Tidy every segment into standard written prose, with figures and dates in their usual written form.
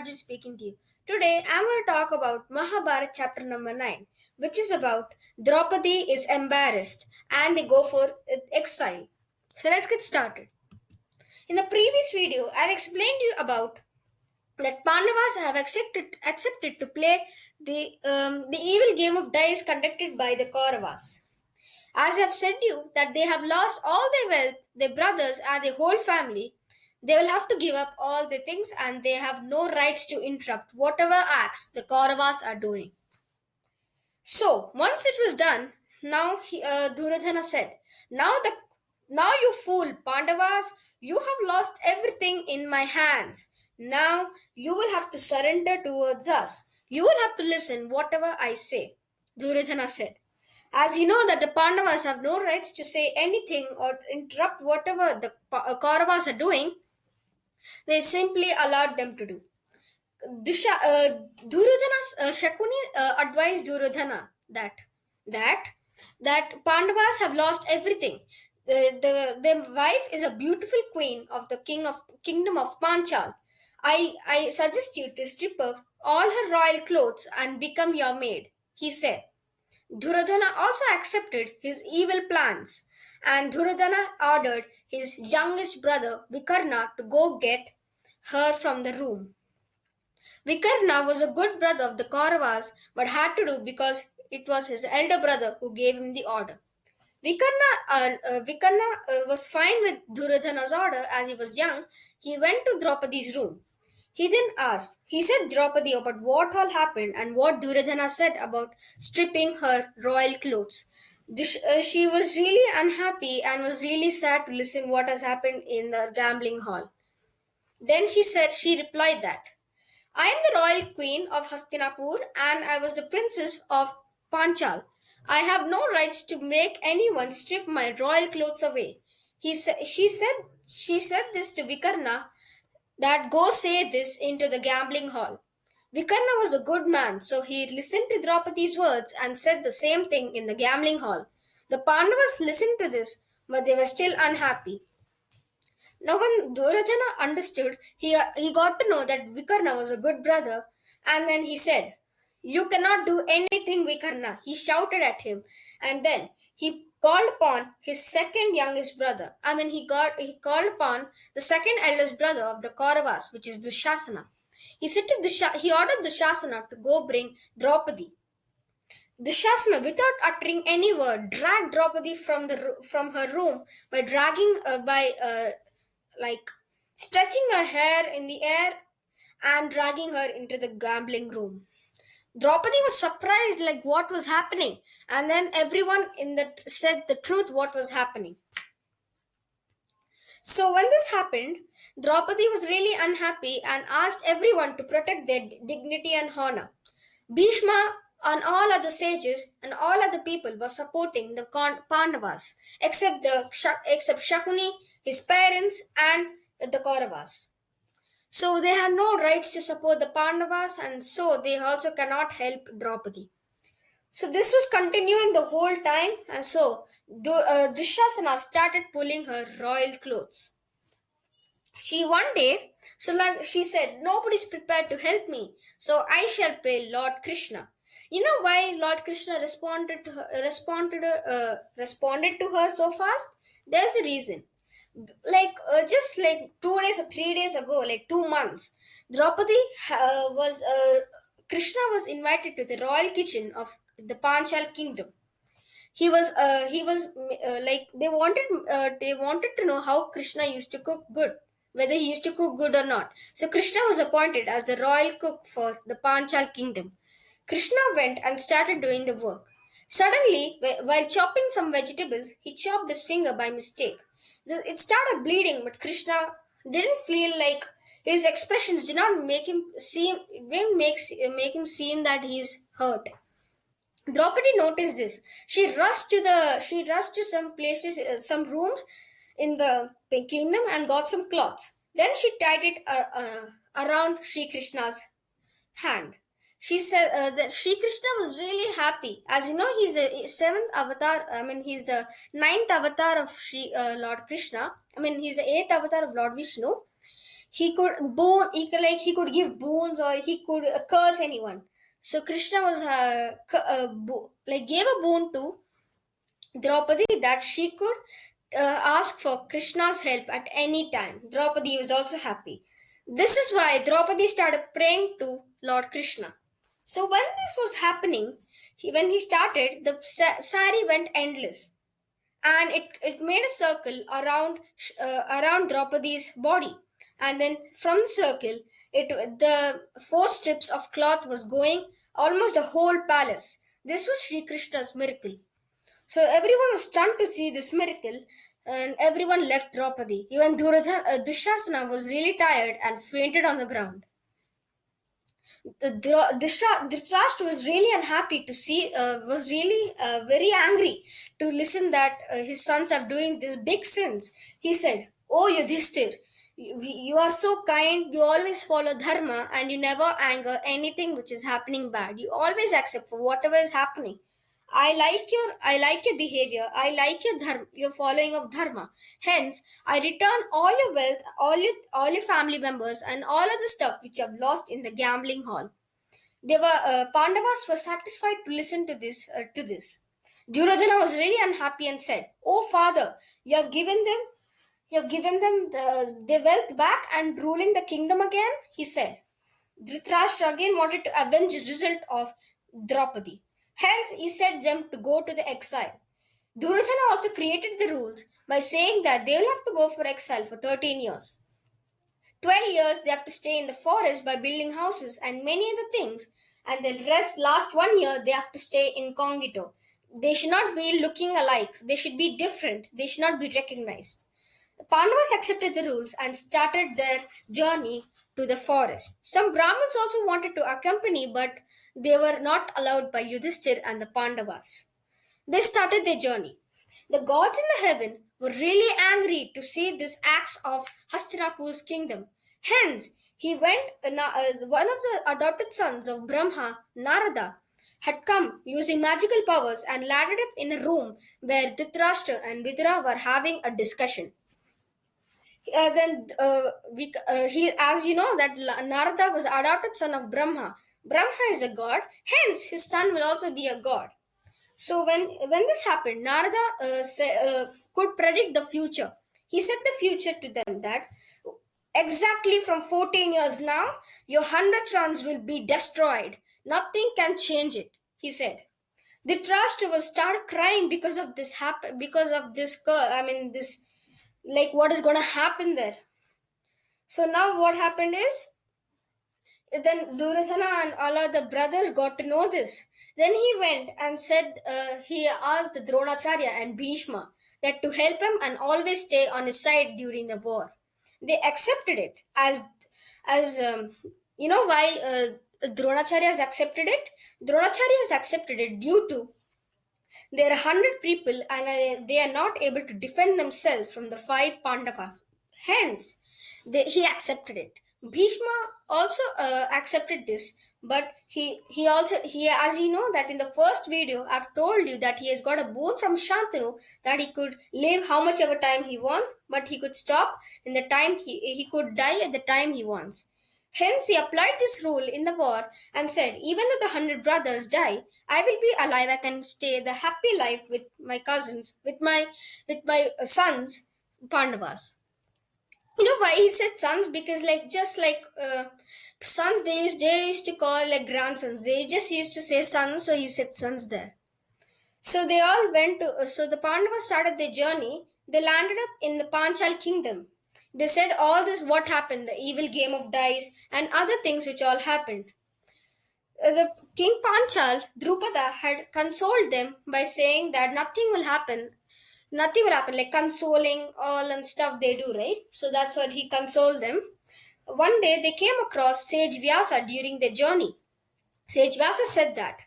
Arjun speaking to you. Today, I'm going to talk about Mahabharat chapter number 9, which is about Draupadi is embarrassed and they go for exile. So, let's get started. In the previous video, I explained to you about that Pandavas have accepted to play the evil game of dice conducted by the Kauravas. As I have said to you that they have lost all their wealth, their brothers and their whole family, they will have to give up all the things and they have no rights to interrupt whatever acts the Kauravas are doing. So once it was done, Duryodhana said, "Now you fool Pandavas, you have lost everything in my hands. Now you will have to surrender towards us. You will have to listen whatever I say." Duryodhana said. As you know that the Pandavas have no rights to say anything or interrupt whatever the Kauravas are doing, they simply allowed them to do. Shakuni advised Duryodhana that that Pandavas have lost everything. Their wife is a beautiful queen of the kingdom of Panchal. I suggest you to strip off all her royal clothes and become your maid, he said. Duryodhana also accepted his evil plans, and Duryodhana ordered his youngest brother Vikarna to go get her from the room. Vikarna was a good brother of the Kauravas but had to do because it was his elder brother who gave him the order. Vikarna was fine with Duryodhana's order as he was young. He went to Draupadi's room. He then asked, he said Draupadi about what all happened and what Duryodhana said about stripping her royal clothes. She was really unhappy and was really sad to listen what has happened in the gambling hall. Then she replied that I am the royal queen of Hastinapur and I was the princess of Panchal. I have no rights to make anyone strip my royal clothes away. She said this to Vikarna that go say this into the gambling hall. Vikarna was a good man, so he listened to Draupadi's words and said the same thing in the gambling hall. The Pandavas listened to this, but they were still unhappy. Now, when Duryodhana understood, he got to know that Vikarna was a good brother, and then he said, "You cannot do anything, Vikarna." He shouted at him, and then he called upon his second youngest brother. He called upon the second eldest brother of the Kauravas, which is Dushasana. He ordered Dushasana to go bring Draupadi. Dushasana, without uttering any word, dragged Draupadi from her room by like stretching her hair in the air and dragging her into the gambling room. Draupadi was surprised like what was happening, and then everyone in the said the truth what was happening. So when this happened, Draupadi was really unhappy and asked everyone to protect their dignity and honor. Bhishma and all other sages and all other people were supporting the Pandavas, except Shakuni, his parents, and the Kauravas. So they had no rights to support the Pandavas, and so they also cannot help Draupadi. So this was continuing the whole time, and so Dushasana started pulling her royal clothes. She one day, so like she said, nobody's prepared to help me, so I shall pray Lord Krishna. You know why Lord Krishna responded to her so fast? There's a reason. Just like 2 days or 3 days ago, like 2 months, Draupadi was Krishna was invited to the royal kitchen of the Panchal kingdom. Like they wanted to know how Krishna used to cook good, whether he used to cook good or not. So Krishna was appointed as the royal cook for the Panchal kingdom. Krishna went and started doing the work. Suddenly, while chopping some vegetables, he chopped his finger by mistake. It started bleeding, but Krishna didn't feel like his expressions did not make him seem that he's hurt. Draupadi noticed this. She rushed to some places, some rooms in the kingdom and got some cloths. Then she tied it around Shri Krishna's hand. She said that Shri Krishna was really happy. As you know, he's a seventh avatar. He's the ninth avatar of Lord Krishna. He's the eighth avatar of Lord Vishnu. he could give boons, or he could curse anyone. So Krishna was gave a boon to Draupadi that she could ask for Krishna's help at any time. Draupadi was also happy. This is why Draupadi started praying to Lord Krishna. So when this was happening, when he started, the sari went endless, and it made a circle around Draupadi's body, and then from the circle, the four strips of cloth was going almost the whole palace. This was Shri Krishna's miracle. So everyone was stunned to see this miracle, and everyone left Draupadi. Even Dushasana was really tired and fainted on the ground. Dhritrasthra was really unhappy to see, was really very angry to listen that his sons are doing these big sins. He said, "Oh Yudhishthir, you are so kind, you always follow dharma, and you never anger anything which is happening bad. You always accept for whatever is happening. I like your behavior. I like your dharma, your following of dharma. Hence, I return all your wealth, all your family members, and all other stuff which you have lost in the gambling hall." They were Pandavas were satisfied to listen to this. Duryodhana was really unhappy and said, "Oh father, you have given them their wealth back and ruling the kingdom again." He said. Dhritrashtra again wanted to avenge the result of Draupadi. Hence, he set them to go to the exile. Duryodhana also created the rules by saying that they will have to go for exile for 13 years. 12 years they have to stay in the forest by building houses and many other things, and the last 1 year they have to stay incognito. They should not be looking alike, they should be different, they should not be recognized. The Pandavas accepted the rules and started their journey to the forest. Some Brahmins also wanted to accompany, but they were not allowed by Yudhishthir and the Pandavas. They started their journey. The gods in the heaven were really angry to see this acts of Hastinapur's kingdom. Hence, one of the adopted sons of Brahma, Narada, had come using magical powers and landed up in a room where Dhritrashtra and Vidura were having a discussion. Then he, as you know, that Narada was adopted son of Brahma. Brahma is a god, hence his son will also be a god. So when this happened, Narada could predict the future. He said the future to them that exactly from 14 years now, your 100 sons will be destroyed. Nothing can change it, he said. Dhritarashtra was started crying because of this because of this this, like, what is going to happen there. So now what happened is, then Duryodhana and all other brothers got to know this. Then he went and said, he asked Dronacharya and Bhishma that to help him and always stay on his side during the war. They accepted it as you know why Dronacharya has accepted it. Dronacharya has accepted it due to there are 100 people and they are not able to defend themselves from the five Pandavas. Hence, he accepted it. Bhishma also accepted this, but he, as you know that in the first video I've told you that he has got a boon from Shantanu that he could live how much ever time he wants, but he could stop in the time he could die at the time he wants. Hence, he applied this rule in the war and said, "Even if the 100 brothers die, I will be alive. I can stay the happy life with my cousins, with my sons, Pandavas." You know why he said sons? Because just like sons, they used to call like grandsons. They just used to say sons, so he said sons there. So they all went to. So the Pandavas started their journey. They landed up in the Panchal kingdom. They said all this what happened, the evil game of dice and other things which all happened. The King Panchal, Drupada, had consoled them by saying that nothing will happen. Nothing will happen, like consoling all and stuff they do, right? So that's what he consoled them. One day they came across Sage Vyasa during their journey. Sage Vyasa said that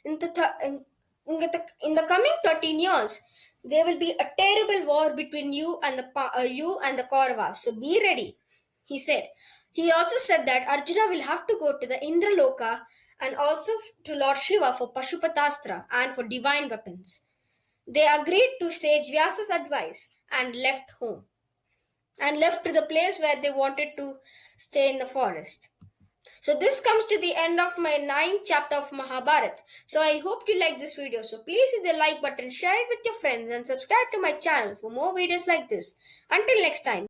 in the coming 13 years, there will be a terrible war between you and the Kauravas. So be ready, he said. He also said that Arjuna will have to go to the Indraloka and also to Lord Shiva for Pashupatastra and for divine weapons. They agreed to Sage Vyasa's advice and left home. and left to the place where they wanted to stay in the forest. So this comes to the end of my ninth chapter of Mahabharat. So I hope you like this video. So please hit the like button, share it with your friends and subscribe to my channel for more videos like this. Until next time.